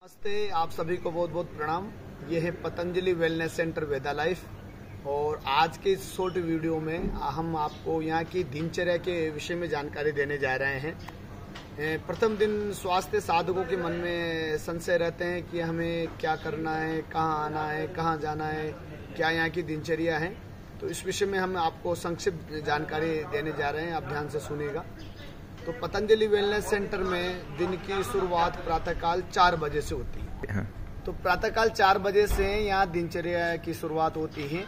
नमस्ते, आप सभी को बहुत बहुत प्रणाम। ये है पतंजलि वेलनेस सेंटर वेदा लाइफ और आज के इस शॉर्ट वीडियो में हम आपको यहाँ की दिनचर्या के विषय में जानकारी देने जा रहे हैं। प्रथम दिन स्वास्थ्य साधकों के मन में संशय रहते हैं कि हमें क्या करना है, कहाँ आना है, कहाँ जाना है, क्या यहाँ की दिनचर्या है। तो इस विषय में हम आपको संक्षिप्त जानकारी देने जा रहे हैं, आप ध्यान से सुनिएगा। तो पतंजलि वेलनेस सेंटर में दिन की शुरुआत प्रातःकाल 4 बजे से होती है। हाँ। तो प्रातःकाल 4 बजे से यहाँ दिनचर्या की शुरुआत होती है।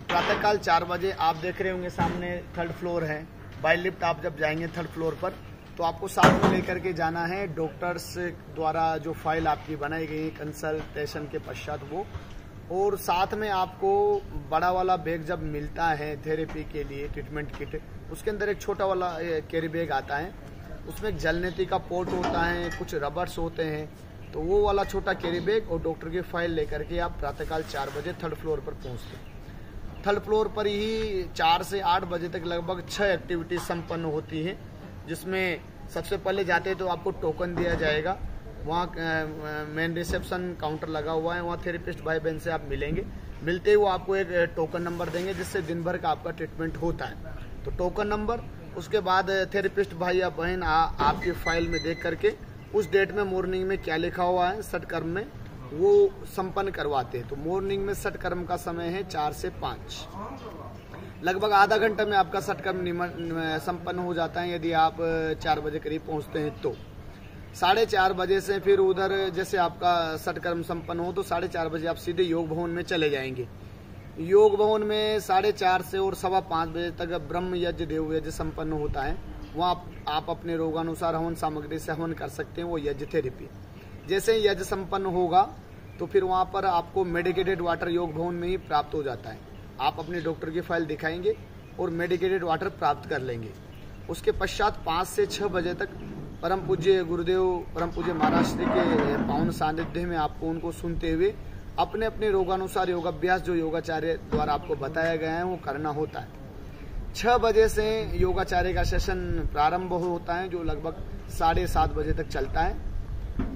प्रातःकाल 4 बजे आप देख रहे होंगे सामने 3rd फ्लोर है। बाय लिफ्ट आप जब जाएंगे 3rd फ्लोर पर तो आपको साथ में लेकर के जाना है। डॉक्टर्स द्वारा जो फाइल आपकी बनाई गई कंसल्टेशन के पश्चात वो, और साथ में आपको बड़ा वाला बैग जब मिलता है थेरेपी के लिए, ट्रीटमेंट किट, उसके अंदर एक छोटा वाला कैरी बैग आता है। उसमें जलनेती का पोर्ट होता है, कुछ रबर्स होते हैं। तो वो वाला छोटा कैरी बैग और डॉक्टर की फाइल लेकर के आप प्रातःकाल 4 बजे 3rd फ्लोर पर पहुंचते हैं। 3rd फ्लोर पर ही 4 से 8 बजे तक लगभग 6 एक्टिविटीज संपन्न होती है, जिसमें सबसे पहले जाते हैं तो आपको टोकन दिया जाएगा। वहाँ मेन रिसेप्शन काउंटर लगा हुआ है, वहाँ थेरेपिस्ट भाई बहन से आप मिलेंगे। मिलते ही वो आपको एक टोकन नंबर देंगे जिससे दिन भर का आपका ट्रीटमेंट होता है। तो टोकन नंबर, उसके बाद थेरेपिस्ट भाई या बहन आपकी फाइल में देख करके उस डेट में मॉर्निंग में क्या लिखा हुआ है सटकर्म में, वो संपन्न करवाते हैं। तो मॉर्निंग में सटकर्म का समय है 4 से 5। लगभग आधा घंटा में आपका सटकर्म संपन्न हो जाता है यदि आप 4 बजे करीब पहुंचते हैं तो। 4:30 बजे से फिर उधर जैसे आपका सटकर्म संपन्न हो तो 4:30 बजे आप सीधे योग भवन में चले जाएंगे। योग भवन में 4:30 से और 5:15 बजे तक ब्रह्म यज्ञ देव यज्ञ संपन्न होता है। वहाँ आप अपने रोगानुसार हवन सामग्री से हवन कर सकते हैं, वो यज्ञ थेरेपी। जैसे ही यज्ञ संपन्न होगा तो फिर वहाँ पर आपको मेडिकेटेड वाटर योग भवन में ही प्राप्त हो जाता है। आप अपने डॉक्टर की फाइल दिखाएंगे और मेडिकेटेड वाटर प्राप्त कर लेंगे। उसके पश्चात 5 से 6 बजे तक परम पूज्य गुरुदेव, परम पूज्य महाराज श्री के पावन सानिध्य में आपको उनको सुनते हुए अपने अपने रोगानुसार योगाभ्यास जो योगाचार्य द्वारा आपको बताया गया है वो करना होता है। 6 बजे से योगाचार्य का सेशन प्रारंभ होता है जो लगभग 7:30 बजे तक चलता है।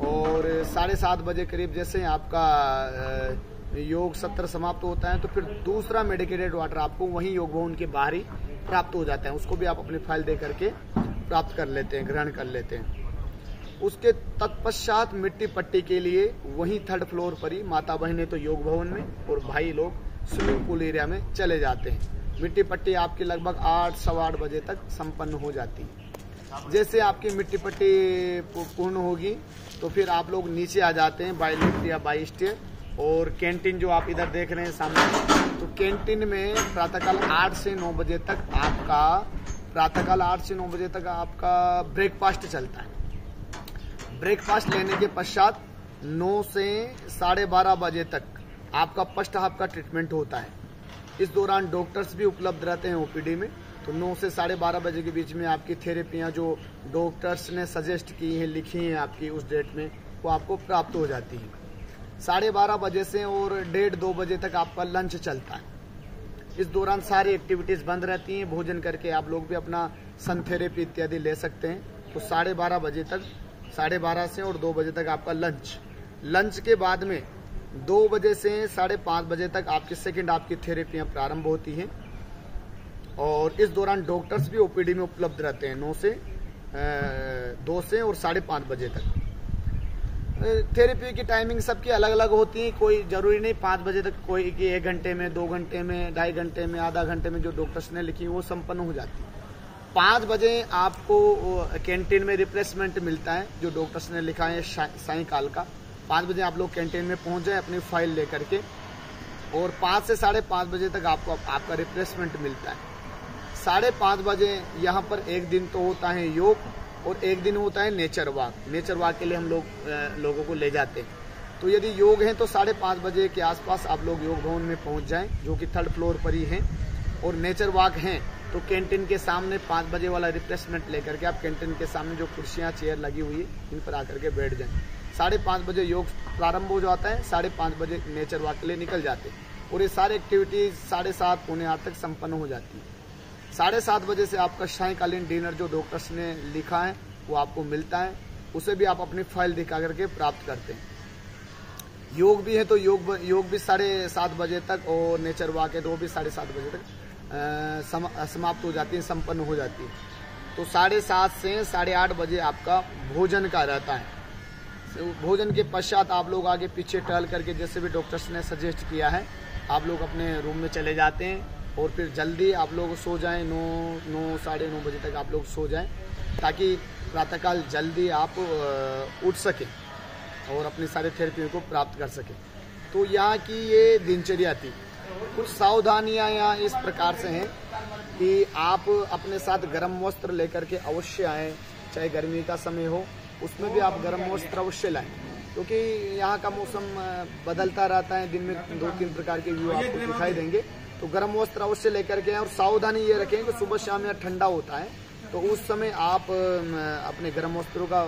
और 7:30 बजे करीब जैसे आपका योग सत्र समाप्त होता है तो फिर दूसरा मेडिकेटेड वाटर आपको वहीं योग भवन के बाहर ही प्राप्त हो जाता है। उसको भी आप अपनी फाइल दे करके प्राप्त कर लेते हैं, ग्रहण कर लेते हैं। उसके तत्पश्चात मिट्टी पट्टी के लिए वहीं 3rd फ्लोर पर ही माता बहनें तो योग भवन में और भाई लोग स्विमिंग पूल एरिया में चले जाते हैं। मिट्टी पट्टी आपकी लगभग 8, सवा 8 बजे तक संपन्न हो जाती है। जैसे आपकी मिट्टी पट्टी पूर्ण होगी तो फिर आप लोग नीचे आ जाते हैं बाय लिफ्ट या बाय स्टेयर। और कैंटीन जो आप इधर देख रहे हैं सामने, तो कैंटीन में प्रातःकाल 8 से 9 बजे तक आपका ब्रेकफास्ट चलता है। ब्रेकफास्ट लेने के पश्चात 9 से 12:30 बजे तक आपका फर्स्ट हाफ का ट्रीटमेंट होता है। इस दौरान डॉक्टर्स भी उपलब्ध रहते हैं ओपीडी में। तो 9 से 12:30 बजे के बीच में आपकी थेरेपियां जो डॉक्टर्स ने सजेस्ट की हैं, लिखी हैं आपकी उस डेट में, वो आपको प्राप्त हो जाती है। 12:30 बजे से और 1:30-2 बजे तक आपका लंच चलता है। इस दौरान सारी एक्टिविटीज बंद रहती हैं। भोजन करके आप लोग भी अपना सन थेरेपी इत्यादि ले सकते हैं। तो 12:30 बजे तक, 12:30 से और 2 बजे तक आपका लंच के बाद में 2 बजे से 5:30 बजे तक आपकी सेकंड आपकी थेरेपियां प्रारंभ होती हैं। और इस दौरान डॉक्टर्स भी ओपीडी में उपलब्ध रहते हैं 2 से और 5:30 बजे तक। थेरेपी की टाइमिंग सबकी अलग अलग होती है, कोई जरूरी नहीं 5 बजे तक, कोई कि 1 घंटे में, 2 घंटे में, 2.5 घंटे में, आधा घंटे में जो डॉक्टर्स ने लिखी वो संपन्न हो जाती है। 5 बजे आपको कैंटीन में रिफ्रेशमेंट मिलता है जो डॉक्टर्स ने लिखा है सायंकाल का। 5 बजे आप लोग कैंटीन में पहुंच जाए अपनी फाइल लेकर के, और 5 से 5:30 बजे तक आपका रिफ्रेशमेंट मिलता है। 5:30 बजे यहाँ पर एक दिन तो होता है योग और एक दिन होता है नेचर वॉक। नेचर वॉक के लिए हम लोगों को ले जाते हैं। तो यदि योग है तो 5:30 बजे के आसपास आप लोग योग भवन में पहुंच जाएं जो कि 3rd फ्लोर पर ही है। और नेचर वॉक हैं तो कैंटीन के सामने 5 बजे वाला रिफ्रेशमेंट लेकर के आप कैंटीन के सामने जो कुर्सियां चेयर लगी हुई है इन पर आकर के बैठ जाएं। 5:30 बजे योग प्रारंभ हो जाता है, 5:30 बजे नेचर वॉक के लिए निकल जाते हैं। और ये सारी एक्टिविटीज 7:30 पौने 8 तक संपन्न हो जाती है। 7:30 बजे से आपका सायंकालीन डिनर जो डॉक्टर्स ने लिखा है वो आपको मिलता है। उसे भी आप अपनी फाइल दिखा करके प्राप्त करते हैं। योग भी है तो योग भी 7:30 बजे तक, और नेचर वॉक है तो वो भी 7:30 बजे तक समाप्त हो जाती है, संपन्न हो जाती है। तो 7:30 से 8:30 बजे आपका भोजन का रहता है। भोजन के पश्चात आप लोग आगे पीछे टहल करके, जैसे भी डॉक्टर्स ने सजेस्ट किया है, आप लोग अपने रूम में चले जाते हैं और फिर जल्दी आप लोग सो जाएं। 9 साढ़े 9 बजे तक आप लोग सो जाएं, ताकि प्रातःकाल जल्दी आप उठ सकें और अपनी सारी थेरेपी को प्राप्त कर सकें। तो यहाँ की ये दिनचर्या थी। कुछ सावधानियाँ यहाँ इस प्रकार से हैं कि आप अपने साथ गर्म वस्त्र लेकर के अवश्य आएँ, चाहे गर्मी का समय हो उसमें भी आप गर्म वस्त्र अवश्य लाएं, क्योंकि यहाँ का मौसम बदलता रहता है। दिन में 2-3 प्रकार के व्यू आपको दिखाई देंगे, तो गर्म वस्त्र अवश्य लेकर के आएं। और सावधानी ये रखें कि सुबह शाम यहाँ ठंडा होता है, तो उस समय आप अपने गर्म वस्त्रों का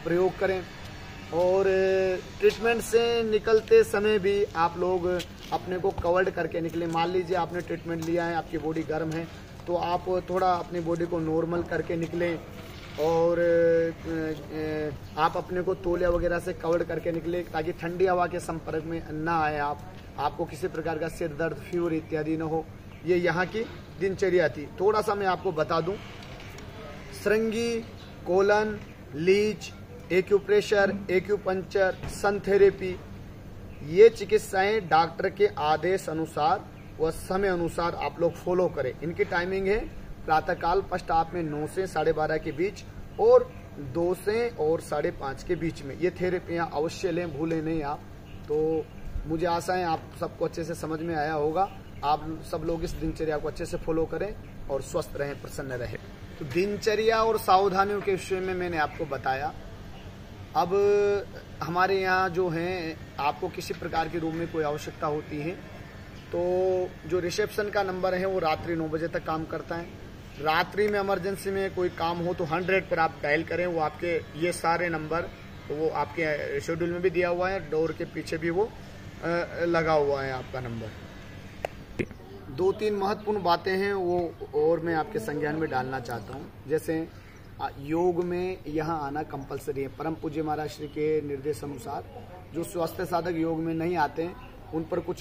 प्रयोग करें। और ट्रीटमेंट से निकलते समय भी आप लोग अपने को कवर्ड करके निकलें। मान लीजिए आपने ट्रीटमेंट लिया है, आपकी बॉडी गर्म है, तो आप थोड़ा अपनी बॉडी को नॉर्मल करके निकलें, और आप अपने को तौलिया वगैरह से कवर करके निकले, ताकि ठंडी हवा के संपर्क में ना आए, आपको किसी प्रकार का सिर दर्द, फीवर इत्यादि न हो। ये यहाँ की दिनचर्या थी। थोड़ा सा मैं आपको बता दूं, श्रृंगी, colon, leech, acupressure, acupuncture, sun therapy, ये चिकित्साएं डॉक्टर के आदेश अनुसार व समय अनुसार आप लोग फॉलो करें। इनकी टाइमिंग है प्रातःकाल फर्स्ट हाफ में 9 से 12:30 के बीच, और 2 से और 5:30 के बीच में। ये थेरेपियाँ अवश्य लें, भूलें नहीं आप। तो मुझे आशा है आप सबको अच्छे से समझ में आया होगा। आप सब लोग इस दिनचर्या को अच्छे से फॉलो करें और स्वस्थ रहें, प्रसन्न रहें। तो दिनचर्या और सावधानियों के विषय में मैंने आपको बताया। अब हमारे यहाँ जो है, आपको किसी प्रकार के रूम में कोई आवश्यकता होती है तो जो रिसेप्शन का नंबर है वो रात्रि 9 बजे तक काम करता है। रात्रि में इमरजेंसी में कोई काम हो तो 100 पर आप डायल करें। वो आपके ये सारे नंबर, तो वो आपके शेड्यूल में भी दिया हुआ है, डोर के पीछे भी वो लगा हुआ है आपका नंबर। 2-3 महत्वपूर्ण बातें हैं वो और मैं आपके संज्ञान में डालना चाहता हूँ। जैसे योग में यहाँ आना कंपलसरी है। परम पूज्य महाराज श्री के निर्देश अनुसार जो स्वास्थ्य साधक योग में नहीं आते हैं उन पर कुछ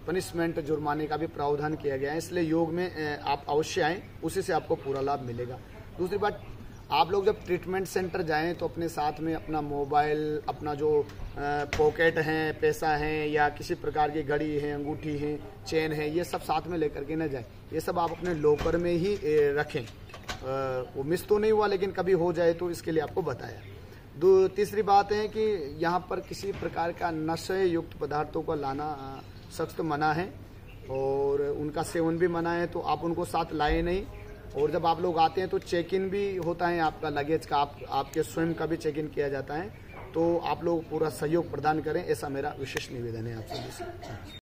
पनिशमेंट, जुर्माने का भी प्रावधान किया गया है। इसलिए योग में आप अवश्य आएँ, उसी से आपको पूरा लाभ मिलेगा। दूसरी बात, आप लोग जब ट्रीटमेंट सेंटर जाएं तो अपने साथ में अपना मोबाइल, अपना जो पॉकेट है, पैसा है, या किसी प्रकार की घड़ी है, अंगूठी है, चेन है, ये सब साथ में लेकर के न जाएं। ये सब आप अपने लॉकर में ही रखें। वो मिस तो नहीं हुआ, लेकिन कभी हो जाए तो इसके लिए आपको बताया। तीसरी बात है कि यहाँ पर किसी प्रकार का नशे युक्त पदार्थों को लाना सख्त मना है, और उनका सेवन भी मना है, तो आप उनको साथ लाए नहीं। और जब आप लोग आते हैं तो चेक इन भी होता है आपका लगेज का, आपके स्वयं का भी चेक इन किया जाता है। तो आप लोग पूरा सहयोग प्रदान करें, ऐसा मेरा विशेष निवेदन है आप सभी से।